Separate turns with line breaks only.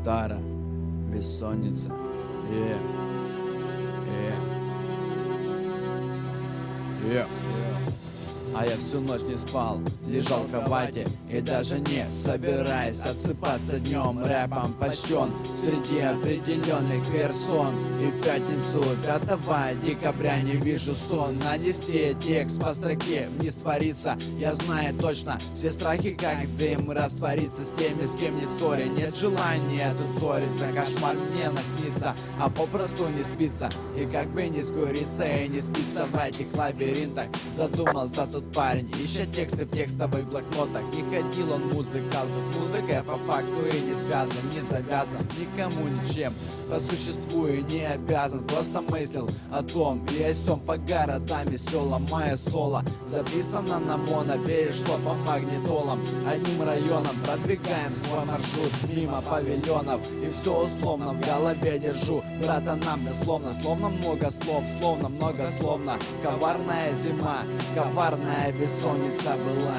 гитара, бессонница. А я всю ночь не спал, лежал в кровати и даже не собираясь отсыпаться днем, рэпом пощен среди определенных персон. И в пятницу 5 декабря не вижу сон. На листе текст по строке вниз творится. Я знаю точно все страхи, как дым, раствориться с теми, с кем не в ссоре. Нет желания тут ссориться, кошмар мне наснится, а попросту не спится. И как бы не скуриться и не спится в этих лабиринтах. Задумался тут парень, ища тексты в текстовых блокнотах. Не ходил он в музыкалку, с музыкой по факту и не связан, не завязан никому ничем, по существу и не обязан. Просто мыслил о том и о сём по городам весёлом. Мое соло записано на моно, перешло по магнитолам. Одним районом продвигаем свой маршрут мимо павильонов. И все условно в голове держу, брата нам дословно. Словно много слов, словно многословно. Коварная зима, коварная бессонница была.